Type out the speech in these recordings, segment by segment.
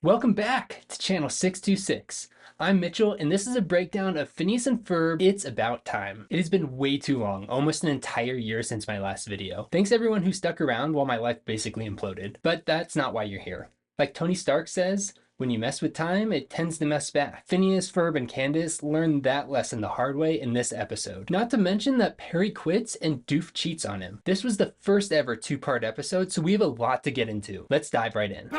Welcome back to channel 626. I'm Mitchell, and this is a breakdown of Phineas and Ferb, It's About Time. It has been way too long, almost an entire year since my last video. Thanks everyone who stuck around while my life basically imploded, but that's not why you're here. Like Tony Stark says, when you mess with time, it tends to mess back. Phineas, Ferb, and Candace learned that lesson the hard way in this episode. Not to mention that Perry quits and Doof cheats on him. This was the first ever two-part episode, so we have a lot to get into. Let's dive right in.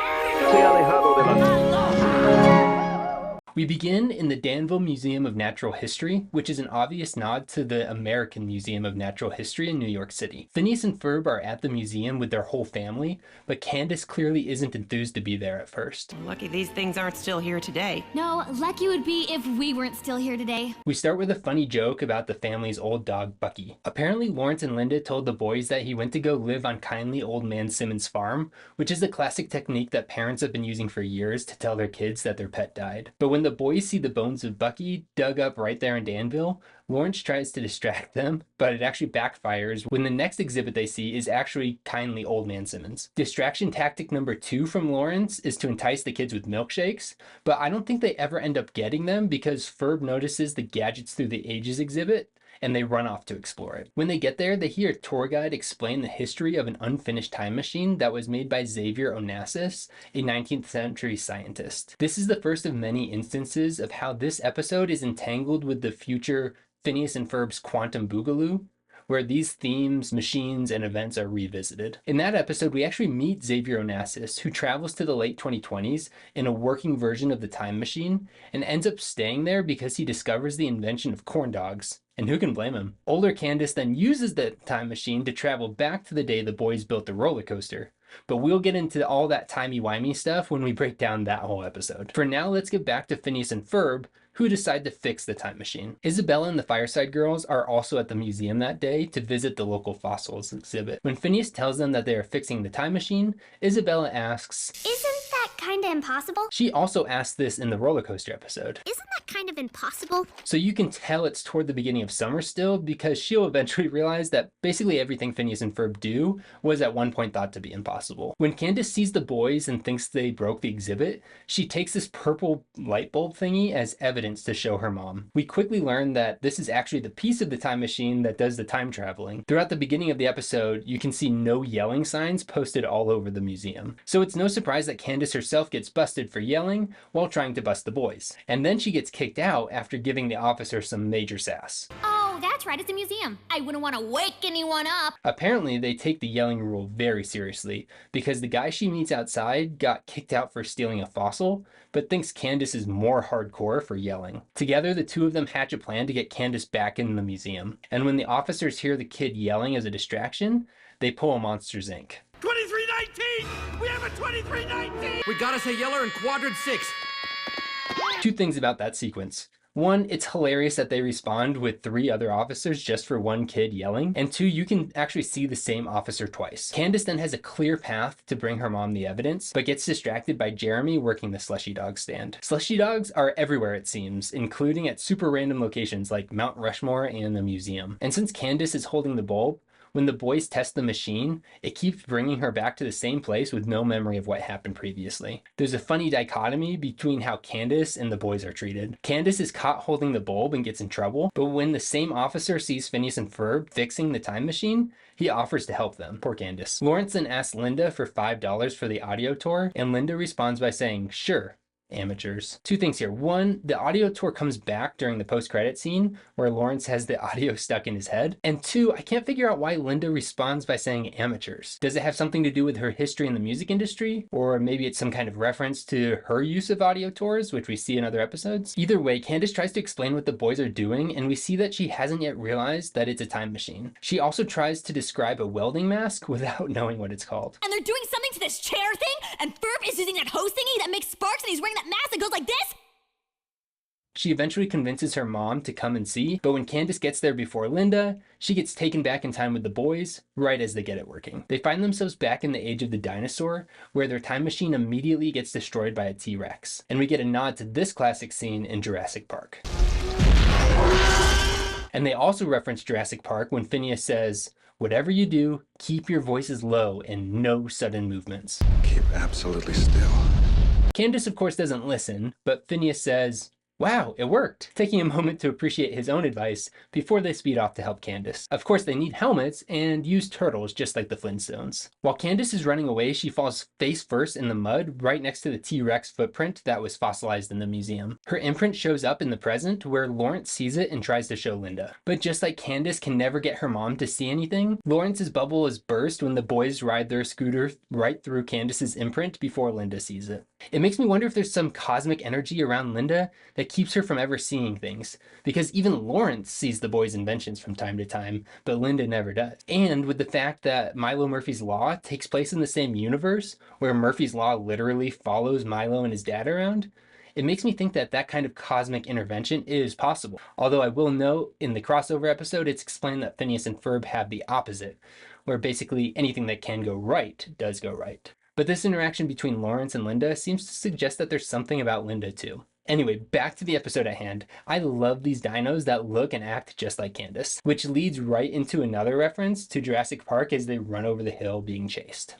We begin in the Danville Museum of Natural History, which is an obvious nod to the American Museum of Natural History in New York City. Phineas and Ferb are at the museum with their whole family, but Candace clearly isn't enthused to be there at first. Lucky these things aren't still here today. No, lucky would be if we weren't still here today. We start with a funny joke about the family's old dog, Bucky. Apparently, Lawrence and Linda told the boys that he went to go live on kindly old man Simmons' farm, which is a classic technique that parents have been using for years to tell their kids that their pet died. But when the boys see the bones of Bucky dug up right there in Danville, Lawrence tries to distract them, but it actually backfires when the next exhibit they see is actually kindly old man Simmons. Distraction tactic number 2 from Lawrence is to entice the kids with milkshakes, but I don't think they ever end up getting them because Ferb notices the Gadgets Through the Ages exhibit, and they run off to explore it. When they get there, they hear a tour guide explain the history of an unfinished time machine that was made by Xavier Onassis, a 19th century scientist. This is the first of many instances of how this episode is entangled with the future Phineas and Ferb's Quantum Boogaloo, where these themes, machines, and events are revisited. In that episode, we actually meet Xavier Onassis, who travels to the late 2020s in a working version of the time machine, and ends up staying there because he discovers the invention of corn dogs. And who can blame him? Older Candace then uses the time machine to travel back to the day the boys built the roller coaster. But we'll get into all that timey-wimey stuff when we break down that whole episode. For now, let's get back to Phineas and Ferb, who decide to fix the time machine. Isabella and the Fireside Girls are also at the museum that day to visit the local fossils exhibit. When Phineas tells them that they are fixing the time machine, Isabella asks, Isn't that kinda impossible? She also asked this in the roller coaster episode. Isn't that kind of impossible? So you can tell it's toward the beginning of summer still, because she'll eventually realize that basically everything Phineas and Ferb do was at one point thought to be impossible. When Candace sees the boys and thinks they broke the exhibit, she takes this purple light bulb thingy as evidence to show her mom. We quickly learn that this is actually the piece of the time machine that does the time traveling. Throughout the beginning of the episode, you can see no yelling signs posted all over the museum. So it's no surprise that Candace herself gets busted for yelling while trying to bust the boys. And then she gets kicked out after giving the officer some major sass. Oh, that's right, it's a museum. I wouldn't want to wake anyone up. Apparently, they take the yelling rule very seriously because the guy she meets outside got kicked out for stealing a fossil, but thinks Candace is more hardcore for yelling. Together, the two of them hatch a plan to get Candace back in the museum. And when the officers hear the kid yelling as a distraction, they pull a Monsters, Inc. 2319! We have a 2319! We gotta say Yeller in quadrant 6. Two things about that sequence. One, it's hilarious that they respond with 3 other officers just for one kid yelling. And 2, you can actually see the same officer twice. Candace then has a clear path to bring her mom the evidence, but gets distracted by Jeremy working the slushy dog stand. Slushy dogs are everywhere it seems, including at super random locations like Mount Rushmore and the museum. And since Candace is holding the bulb, when the boys test the machine, it keeps bringing her back to the same place with no memory of what happened previously. There's a funny dichotomy between how Candace and the boys are treated. Candace is caught holding the bulb and gets in trouble, but when the same officer sees Phineas and Ferb fixing the time machine, he offers to help them. Poor Candace. Lawrence then asks Linda for $5 for the audio tour, and Linda responds by saying, "Sure. Amateurs." Two things here. One, the audio tour comes back during the post-credit scene where Lawrence has the audio stuck in his head. And 2, I can't figure out why Linda responds by saying amateurs. Does it have something to do with her history in the music industry? Or maybe it's some kind of reference to her use of audio tours, which we see in other episodes? Either way, Candace tries to explain what the boys are doing, and we see that she hasn't yet realized that it's a time machine. She also tries to describe a welding mask without knowing what it's called. And they're doing something to this chair thing, and Ferb is using that hose thingy that makes sparks, and he's wearing that mask that goes like this? She eventually convinces her mom to come and see, but when Candace gets there before Linda, she gets taken back in time with the boys, right as they get it working. They find themselves back in the age of the dinosaur, where their time machine immediately gets destroyed by a T-Rex. And we get a nod to this classic scene in Jurassic Park. And they also reference Jurassic Park when Phineas says, "Whatever you do, keep your voices low and no sudden movements." Keep absolutely still. Candace, of course, doesn't listen, but Phineas says, "Wow, it worked," taking a moment to appreciate his own advice before they speed off to help Candace. Of course, they need helmets and use turtles just like the Flintstones. While Candace is running away, she falls face first in the mud right next to the T-Rex footprint that was fossilized in the museum. Her imprint shows up in the present where Lawrence sees it and tries to show Linda. But just like Candace can never get her mom to see anything, Lawrence's bubble is burst when the boys ride their scooter right through Candace's imprint before Linda sees it. It makes me wonder if there's some cosmic energy around Linda that keeps her from ever seeing things, because even Lawrence sees the boys' inventions from time to time, but Linda never does. And with the fact that Milo Murphy's Law takes place in the same universe, where Murphy's Law literally follows Milo and his dad around, it makes me think that that kind of cosmic intervention is possible. Although I will note, in the crossover episode, it's explained that Phineas and Ferb have the opposite, where basically anything that can go right does go right. But this interaction between Lawrence and Linda seems to suggest that there's something about Linda too. Anyway, back to the episode at hand. I love these dinos that look and act just like Candace, which leads right into another reference to Jurassic Park as they run over the hill being chased.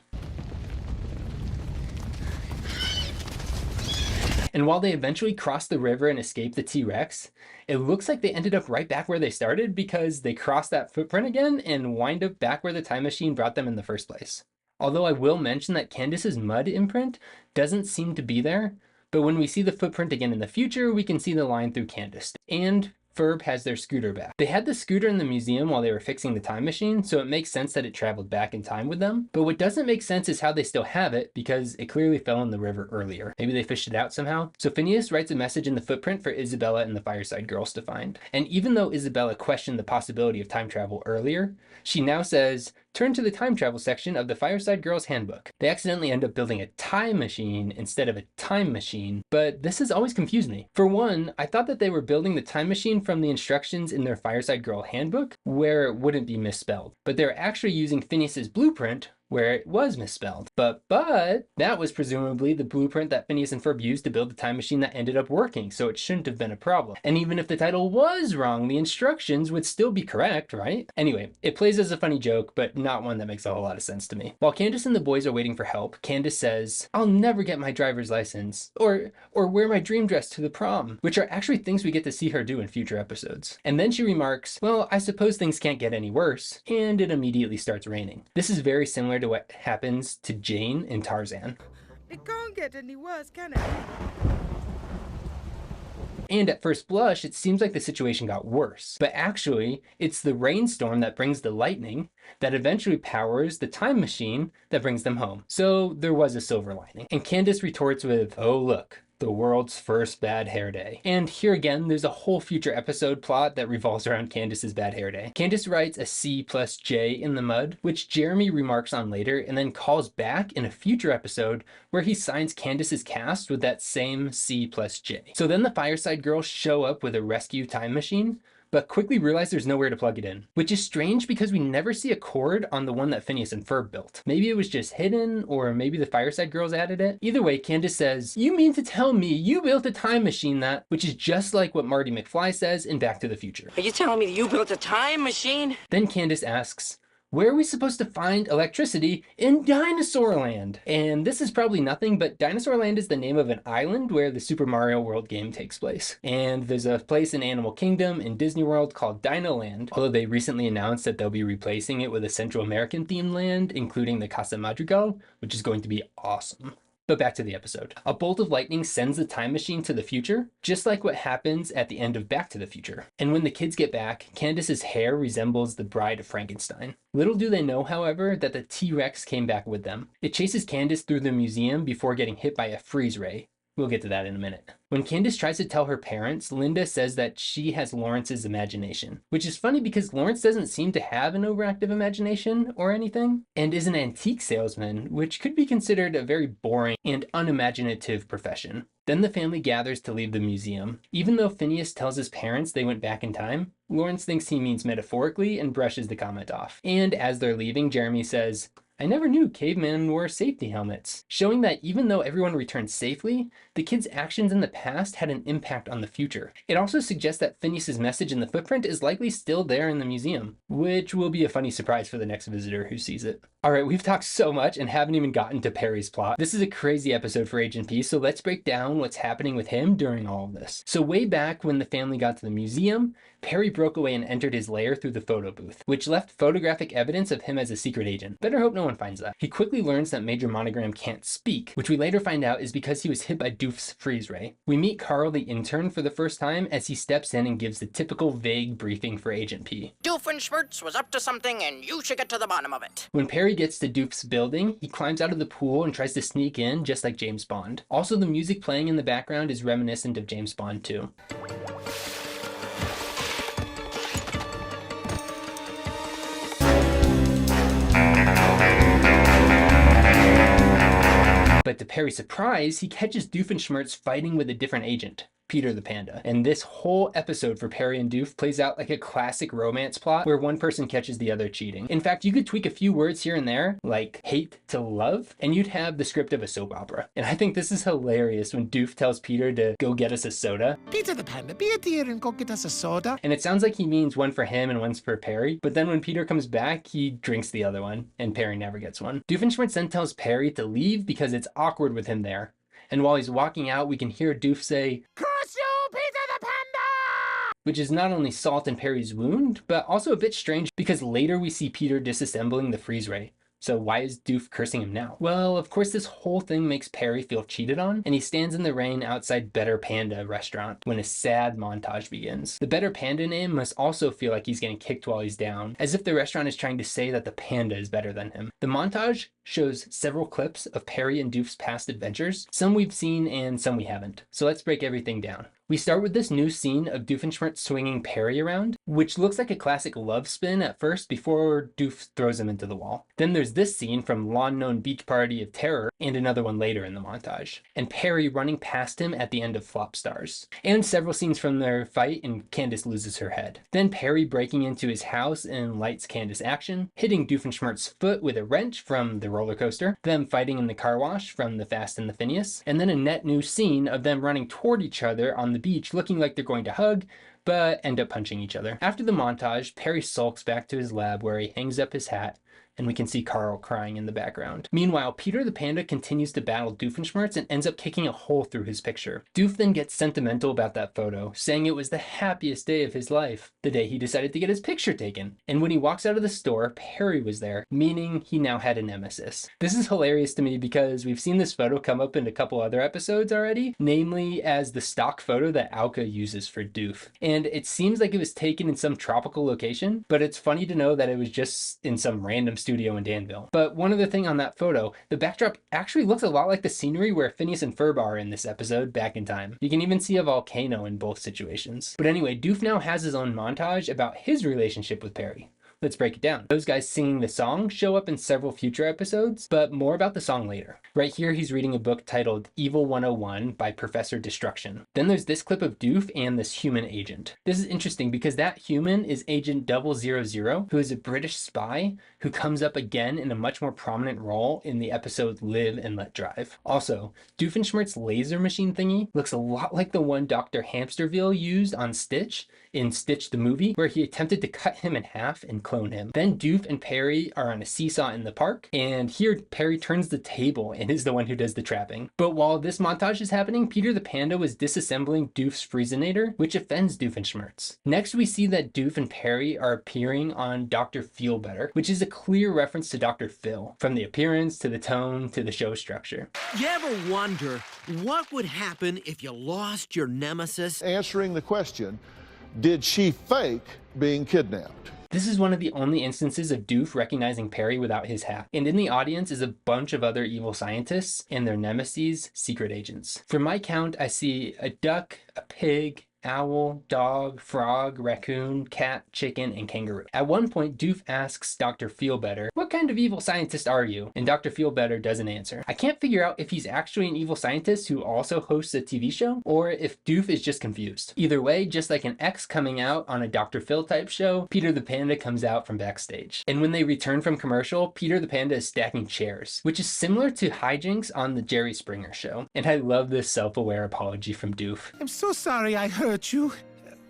And while they eventually cross the river and escape the T-Rex, it looks like they ended up right back where they started because they crossed that footprint again and wind up back where the time machine brought them in the first place. Although I will mention that Candace's mud imprint doesn't seem to be there, but when we see the footprint again in the future, we can see the line through Candace. And Ferb has their scooter back. They had the scooter in the museum while they were fixing the time machine, so it makes sense that it traveled back in time with them. But what doesn't make sense is how they still have it, because it clearly fell in the river earlier. Maybe they fished it out somehow? So Phineas writes a message in the footprint for Isabella and the Fireside Girls to find. And even though Isabella questioned the possibility of time travel earlier, she now says, "Turn to the time travel section of the Fireside Girls handbook." They accidentally end up building a time machine instead of a time machine, but this has always confused me. For one, I thought that they were building the time machine from the instructions in their Fireside Girl handbook, where it wouldn't be misspelled. But they're actually using Phineas's blueprint, where it was misspelled. But that was presumably the blueprint that Phineas and Ferb used to build the time machine that ended up working, so it shouldn't have been a problem. And even if the title was wrong, the instructions would still be correct, right? Anyway, it plays as a funny joke, but not one that makes a whole lot of sense to me. While Candace and the boys are waiting for help, Candace says, "I'll never get my driver's license," or wear my dream dress to the prom, which are actually things we get to see her do in future episodes. And then she remarks, "Well, I suppose things can't get any worse," and it immediately starts raining. This is very similar to what happens to Jane in Tarzan. It can't get any worse, can it? And at first blush, it seems like the situation got worse. But actually, it's the rainstorm that brings the lightning that eventually powers the time machine that brings them home. So there was a silver lining. And Candace retorts with, "Oh look, the world's first bad hair day." And here again, there's a whole future episode plot that revolves around Candace's bad hair day. Candace writes a C plus J in the mud, which Jeremy remarks on later and then calls back in a future episode where he signs Candace's cast with that same C plus J. So then the Fireside Girls show up with a rescue time machine, but quickly realize there's nowhere to plug it in, which is strange because we never see a cord on the one that Phineas and Ferb built. Maybe it was just hidden, or maybe the Fireside Girls added it. Either way, Candace says, "You mean to tell me you built a time machine that," which is just like what Marty McFly says in Back to the Future. Are you telling me that you built a time machine? Then Candace asks, "Where are we supposed to find electricity in Dinosaur Land?" And this is probably nothing, but Dinosaur Land is the name of an island where the Super Mario World game takes place. And there's a place in Animal Kingdom in Disney World called Dino Land, although they recently announced that they'll be replacing it with a Central American themed land, including the Casa Madrigal, which is going to be awesome. But back to the episode. A bolt of lightning sends the time machine to the future, just like what happens at the end of Back to the Future. And when the kids get back, Candace's hair resembles the Bride of Frankenstein. Little do they know, however, that the T-Rex came back with them. It chases Candace through the museum before getting hit by a freeze ray. We'll get to that in a minute. When Candace tries to tell her parents, Linda says that she has Lawrence's imagination, which is funny because Lawrence doesn't seem to have an overactive imagination or anything, and is an antique salesman, which could be considered a very boring and unimaginative profession. Then the family gathers to leave the museum. Even though Phineas tells his parents they went back in time, Lawrence thinks he means metaphorically and brushes the comment off. And as they're leaving, Jeremy says, I never knew cavemen wore safety helmets, showing that even though everyone returned safely, the kids' actions in the past had an impact on the future. It also suggests that Phineas's message in the footprint is likely still there in the museum, which will be a funny surprise for the next visitor who sees it. Alright, we've talked so much and haven't even gotten to Perry's plot. This is a crazy episode for Agent P, so let's break down what's happening with him during all of this. So way back when the family got to the museum, Perry broke away and entered his lair through the photo booth, which left photographic evidence of him as a secret agent. Better hope no one finds that. He quickly learns that Major Monogram can't speak, which we later find out is because he was hit by Doof's freeze ray. We meet Carl the intern for the first time as he steps in and gives the typical vague briefing for Agent P. Doofenshmirtz was up to something and you should get to the bottom of it. When Perry gets to Doof's building, he climbs out of the pool and tries to sneak in just like James Bond. Also, the music playing in the background is reminiscent of James Bond too. But to Perry's surprise, he catches Doofenshmirtz fighting with a different agent, Peter the Panda. And this whole episode for Perry and Doof plays out like a classic romance plot where one person catches the other cheating. In fact, you could tweak a few words here and there, like hate to love, and you'd have the script of a soap opera. And I think this is hilarious when Doof tells Peter to go get us a soda. Peter the Panda, be a dear and go get us a soda. And it sounds like he means one for him and one's for Perry, but then when Peter comes back, he drinks the other one, and Perry never gets one. Doofenshmirtz then tells Perry to leave because it's awkward with him there. And while he's walking out, we can hear Doof say, Curse you, Peter the Panda! which is not only salt in Perry's wound, but also a bit strange because later we see Peter disassembling the freeze ray. So why is Doof cursing him now? Well, of course this whole thing makes Perry feel cheated on, and he stands in the rain outside Better Panda restaurant when a sad montage begins. The Better Panda name must also feel like he's getting kicked while he's down, as if the restaurant is trying to say that the panda is better than him. The montage shows several clips of Perry and Doof's past adventures, some we've seen and some we haven't. So let's break everything down. We start with this new scene of Doofenshmirtz swinging Perry around, which looks like a classic love spin at first before Doof throws him into the wall. Then there's this scene from Lawn Known Beach Party of Terror and another one later in the montage, and Perry running past him at the end of Flop Stars, and several scenes from their fight and Candace loses her head. Then Perry breaking into his house and lights Candace action, hitting Doofenshmirtz's foot with a wrench from the roller coaster, them fighting in the car wash from the Fast and the Phineas, and then a net new scene of them running toward each other on the beach looking like they're going to hug, but end up punching each other. After the montage, Perry sulks back to his lab where he hangs up his hat, and we can see Carl crying in the background. Meanwhile, Peter the Panda continues to battle Doofenshmirtz and ends up kicking a hole through his picture. Doof then gets sentimental about that photo, saying it was the happiest day of his life, the day he decided to get his picture taken. And when he walks out of the store, Perry was there, meaning he now had a nemesis. This is hilarious to me because we've seen this photo come up in a couple other episodes already, namely as the stock photo that Alka uses for Doof. And it seems like it was taken in some tropical location, but it's funny to know that it was just in some random studio in Danville. But one other thing on that photo, the backdrop actually looks a lot like the scenery where Phineas and Ferb are in this episode back in time. You can even see a volcano in both situations. But anyway, Doof now has his own montage about his relationship with Perry. Let's break it down. Those guys singing the song show up in several future episodes, but more about the song later. Right here, he's reading a book titled Evil 101 by Professor Destruction. Then there's this clip of Doof and this human agent. This is interesting because that human is Agent 000, who is a British spy who comes up again in a much more prominent role in the episode Live and Let Drive. Also, Doofenshmirtz's laser machine thingy looks a lot like the one Dr. Hamsterville used on Stitch in Stitch the movie, where he attempted to cut him in half and clone him. Then Doof and Perry are on a seesaw in the park, and here Perry turns the table and is the one who does the trapping. But while this montage is happening, Peter the Panda was disassembling Doof's Freezinator, which offends Doofenshmirtz. Next, we see that Doof and Perry are appearing on Dr. Feelbetter, which is a clear reference to Dr. Phil, from the appearance to the tone to the show structure. You ever wonder what would happen if you lost your nemesis? Answering the question, did she fake being kidnapped? This is one of the only instances of Doof recognizing Perry without his hat. And in the audience is a bunch of other evil scientists and their nemesis, secret agents. For my count, I see a duck, a pig, owl, dog, frog, raccoon, cat, chicken, and kangaroo. At one point, Doof asks Dr. Feelbetter, "What kind of evil scientist are you?" And Dr. Feelbetter doesn't answer. I can't figure out if he's actually an evil scientist who also hosts a TV show, or if Doof is just confused. Either way, just like an X coming out on a Dr. Phil type show, Peter the Panda comes out from backstage. And when they return from commercial, Peter the Panda is stacking chairs, which is similar to hijinks on the Jerry Springer show. And I love this self-aware apology from Doof. I'm so sorry I hurt you.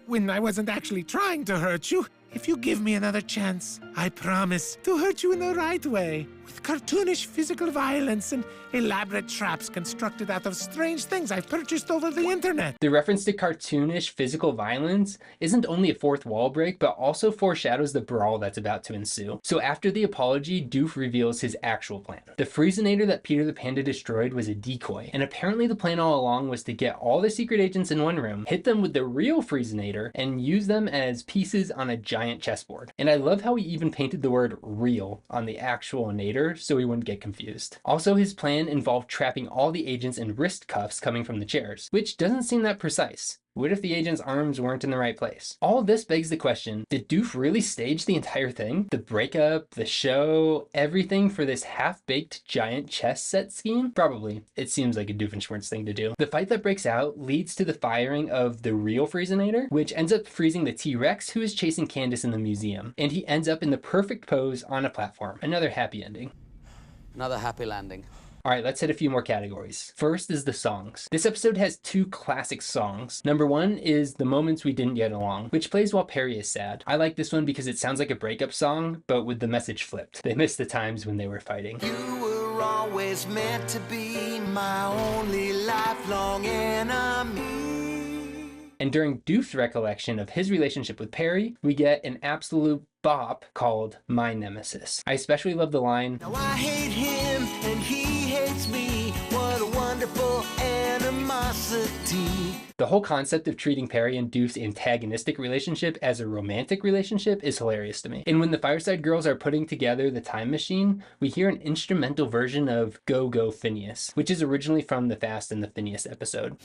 When I wasn't actually trying to hurt you. If you give me another chance, I promise to hurt you in the right way. With cartoonish physical violence and elaborate traps constructed out of strange things I've purchased over the internet. The reference to cartoonish physical violence isn't only a fourth wall break, but also foreshadows the brawl that's about to ensue. So after the apology, Doof reveals his actual plan. The Freezinator that Peter the Panda destroyed was a decoy, and apparently the plan all along was to get all the secret agents in one room, hit them with the real Freezinator, and use them as pieces on a giant chessboard. And I love how he even painted the word real on the actual nator so he wouldn't get confused. Also, his plan involved trapping all the agents in wrist cuffs coming from the chairs, which doesn't seem that precise. What if the agent's arms weren't in the right place? All of this begs the question, did Doof really stage the entire thing? The breakup, the show, everything for this half-baked giant chess set scheme? Probably. It seems like a Doofenshmirtz thing to do. The fight that breaks out leads to the firing of the real Freezinator, which ends up freezing the T-Rex who is chasing Candace in the museum. And he ends up in the perfect pose on a platform. Another happy ending. Another happy landing. All right, let's hit a few more categories. First is the songs. This episode has two classic songs. Number one is The Moments We Didn't Get Along, which plays while Perry is sad. I like this one because it sounds like a breakup song, but with the message flipped. They missed the times when they were fighting. You were always meant to be my only lifelong enemy. And during Doof's recollection of his relationship with Perry, we get an absolute bop called My Nemesis. I especially love the line, "Now I hate him and he hates me. What a wonderful animosity." The whole concept of treating Perry and Doof's antagonistic relationship as a romantic relationship is hilarious to me. And when the Fireside Girls are putting together the time machine, we hear an instrumental version of Go Go Phineas, which is originally from the Fast and the Phineas episode.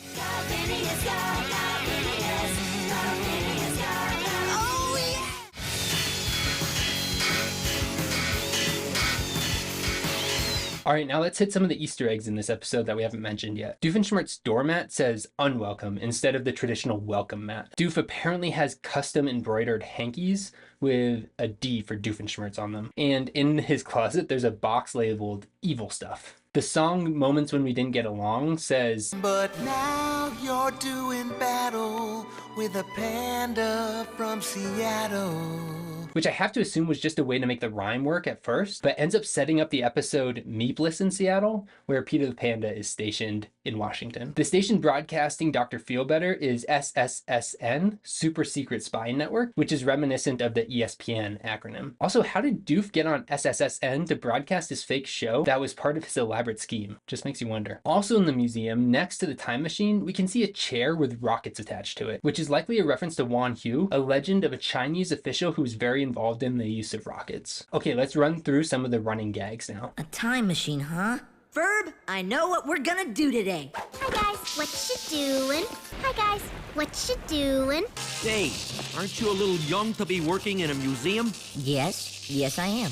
All right, now let's hit some of the Easter eggs in this episode that we haven't mentioned yet. Doofenshmirtz doormat says unwelcome instead of the traditional welcome mat. Doof apparently has custom embroidered hankies with a D for Doofenshmirtz on them. And in his closet, there's a box labeled evil stuff. The song Moments When We Didn't Get Along says, "But now you're doing battle with a panda from Seattle." which I have to assume was just a way to make the rhyme work at first, but ends up setting up the episode Meepless in Seattle, where Peter the Panda is stationed in Washington. The station broadcasting Dr. Feelbetter is SSSN, Super Secret Spy Network, which is reminiscent of the ESPN acronym. Also, how did Doof get on SSSN to broadcast his fake show that was part of his elaborate scheme? Just makes you wonder. Also in the museum, next to the time machine, we can see a chair with rockets attached to it, which is likely a reference to Wan Hu, a legend of a Chinese official who was very involved in the use of rockets. Okay, let's run through some of the running gags now. A time machine, huh? Ferb, I know what we're gonna do today. Hi guys, what you doing? Hi guys, what you doing? Say, aren't you a little young to be working in a museum? Yes, I am.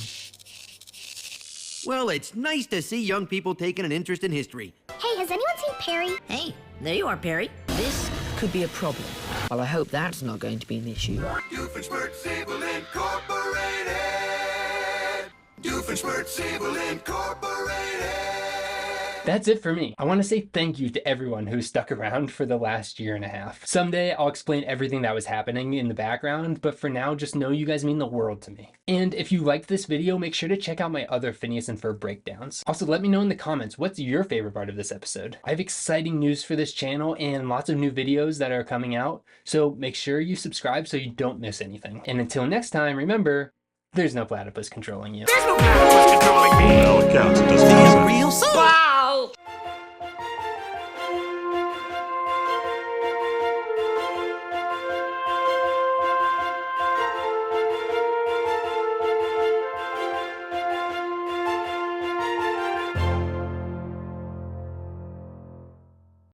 Well, it's nice to see young people taking an interest in history. Hey, has anyone seen Perry? Hey, there you are, Perry. This could be a problem. Well, I hope that's not going to be an issue. Doofenshmirtz Evil Incorporated. Doofenshmirtz Evil Incorporated. That's it for me. I want to say thank you to everyone who stuck around for the last year and a half. Someday I'll explain everything that was happening in the background, but for now, just know you guys mean the world to me. And if you liked this video, make sure to check out my other Phineas and Ferb breakdowns. Also, let me know in the comments, what's your favorite part of this episode? I have exciting news for this channel and lots of new videos that are coming out, so make sure you subscribe so you don't miss anything. And until next time, remember, there's no platypus controlling you. There's no platypus controlling me. Well, it counts. It doesn't. Real